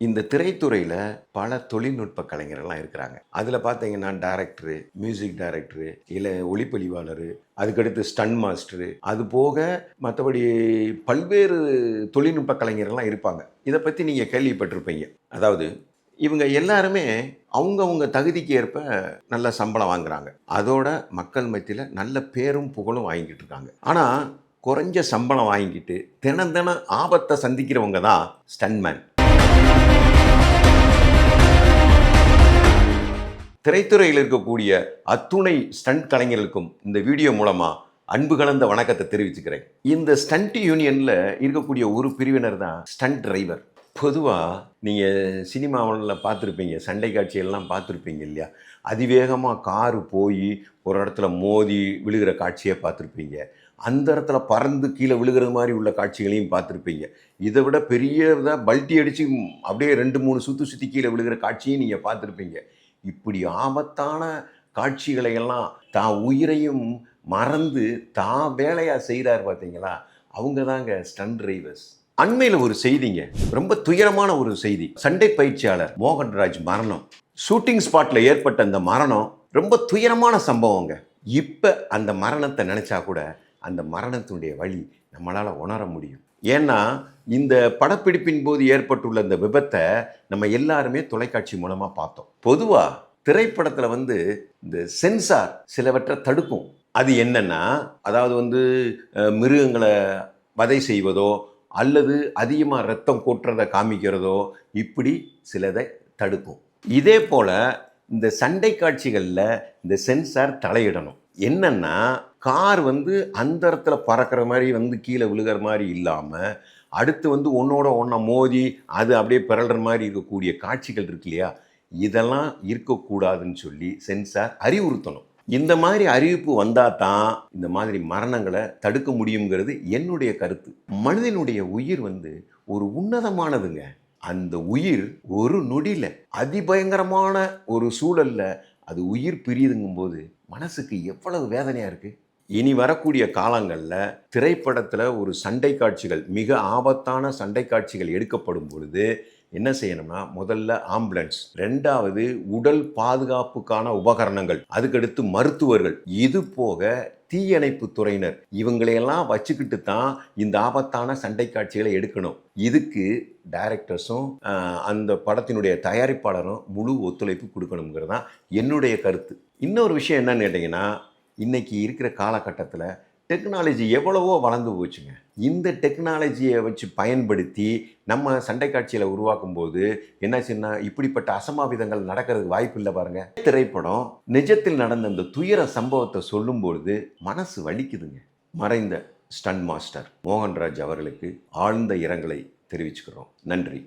இந்த திரைத்துறையில் பல தொழில்நுட்ப கலைஞர்கள்லாம் இருக்கிறாங்க. அதில் பார்த்தீங்கன்னா டைரக்டரு, மியூசிக் டைரக்டரு, இல்லை ஒளிப்பதிவாளர், அதுக்கடுத்து ஸ்டன் மாஸ்டரு, அது போக மற்றபடி பல்வேறு தொழில்நுட்ப கலைஞர்கள்லாம் இருப்பாங்க. இதை பற்றி நீங்கள் கேள்விப்பட்டிருப்பீங்க. அதாவது இவங்க எல்லாருமே அவங்கவுங்க தகுதிக்கு ஏற்ப நல்ல சம்பளம் வாங்குறாங்க. அதோட மக்கள் மத்தியில் நல்ல பேரும் புகழும் வாங்கிட்டு இருக்காங்க. ஆனால் குறைஞ்ச சம்பளம் வாங்கிட்டு தினம் தினம் ஆபத்தை சந்திக்கிறவங்க தான் ஸ்டன்மேன். திரைத்துறையில் இருக்கக்கூடிய அத்துணை ஸ்டண்ட் கலைஞர்களுக்கும் இந்த வீடியோ மூலமாக அன்பு கலந்த வணக்கத்தை தெரிவிச்சுக்கிறேன். இந்த ஸ்டண்ட் யூனியனில் இருக்கக்கூடிய ஒரு பிரிவினர் தான் ஸ்டண்ட் டிரைவர். பொதுவாக நீங்கள் சினிமாவில் பார்த்துருப்பீங்க, சண்டை காட்சியெல்லாம் பார்த்துருப்பீங்க இல்லையா? அதிவேகமாக காரு போய் ஒரு இடத்துல மோதி விழுகிற காட்சியை பார்த்துருப்பீங்க. அந்த இடத்துல பறந்து கீழே விழுகிறது மாதிரி உள்ள காட்சிகளையும் பார்த்துருப்பீங்க. இதை விட பெரியதாக பல்ட்டி அடித்து அப்படியே 2-3 சுற்றி கீழே விழுகிற காட்சியும் நீங்கள் பார்த்துருப்பீங்க. இப்படி ஆபத்தான காட்சிகளை எல்லாம் தான் உயிரையும் மறந்து தான் வேலையாக செய்கிறார் பார்த்தீங்களா? அவங்க தாங்க ஸ்டண்ட் டிரைவர்ஸ். அண்மையில் ஒரு செய்திங்க, ரொம்ப துயரமான ஒரு செய்தி. சண்டை பயிற்சியாளர் மோகன்ராஜ் மரணம். ஷூட்டிங் ஸ்பாட்டில் ஏற்பட்ட அந்த மரணம் ரொம்ப துயரமான சம்பவங்க. இப்போ அந்த மரணத்தை நினச்சா கூட அந்த மரணத்தினுடைய வலி நம்மளால் உணர முடியும். ஏன்னா இந்த படப்பிடிப்பின் போது ஏற்பட்டுள்ள இந்த விபத்தை நம்ம எல்லாருமே தொலைக்காட்சி மூலமாக பார்த்தோம். பொதுவாக திரைப்படத்தில் இந்த சென்சார் சிலவற்றை தடுக்கும். அது என்னன்னா, அதாவது மிருகங்களை வதை செய்வதோ அல்லது அதிகமாக ரத்தம் கொட்டுறதை காமிக்கிறதோ இப்படி சிலதை தடுக்கும். இதே போல் இந்த சண்டை காட்சிகளில் இந்த சென்சார் தலையிடணும். என்னன்னா, கார் அந்த இடத்துல பறக்கிற மாதிரி கீழே விழுகிற மாதிரி இல்லாமல் அடுத்து ஒன்றோட ஒன்றா மோதி அது அப்படியே பிறல்ற மாதிரி இருக்கக்கூடிய காட்சிகள் இருக்கு இல்லையா? இதெல்லாம் இருக்கக்கூடாதுன்னு சொல்லி சென்சார் அறிவுறுத்தணும். இந்த மாதிரி அறிவிப்பு வந்தால் தான் இந்த மாதிரி மரணங்களை தடுக்க முடியுங்கிறது என்னுடைய கருத்து. மனிதனுடைய உயிர் ஒரு உன்னதமானதுங்க. அந்த உயிர் ஒரு நொடியில் அதிபயங்கரமான ஒரு சூழலில் அது உயிர் பிரியுதுங்கும்போது மனசுக்கு எவ்வளவு வேதனையாக இருக்குது. இனி வரக்கூடிய காலங்களில் திரைப்படத்தில் ஒரு சண்டை காட்சிகள், மிக ஆபத்தான சண்டை காட்சிகள் எடுக்கப்படும் பொழுது என்ன செய்யணும்னா, முதல்ல ஆம்புலன்ஸ், ரெண்டாவது உடல் பாதுகாப்புக்கான உபகரணங்கள், அதுக்கடுத்து மருத்துவர்கள், இது போக தீயணைப்பு துறையினர், இவங்களையெல்லாம் வச்சுக்கிட்டு தான் இந்த ஆபத்தான சண்டை காட்சிகளை எடுக்கணும். இதுக்கு டைரக்டர்ஸும் அந்த படத்தினுடைய தயாரிப்பாளரும் முழு ஒத்துழைப்பு கொடுக்கணுங்கிறது தான் என்னுடைய கருத்து. இன்னொரு விஷயம் என்னன்னு கேட்டிங்கன்னா, இன்றைக்கி இருக்கிற காலகட்டத்தில் டெக்னாலஜி எவ்வளவோ வளர்ந்து போச்சுங்க. இந்த டெக்னாலஜியை வச்சு பயன்படுத்தி நம்ம சண்டை காட்சியில் உருவாக்கும் போது என்னாச்சுன்னா இப்படிப்பட்ட அசம்பாவிதங்கள் நடக்கிறதுக்கு வாய்ப்பு இல்லை பாருங்கள். திரைப்படம் நிஜத்தில் நடந்த இந்த துயர சம்பவத்தை சொல்லும்பொழுது மனசு வலிக்குதுங்க. மறைந்த ஸ்டன் மாஸ்டர் மோகன்ராஜ் அவர்களுக்கு ஆழ்ந்த இரங்கலை தெரிவிச்சுக்கிறோம். நன்றி.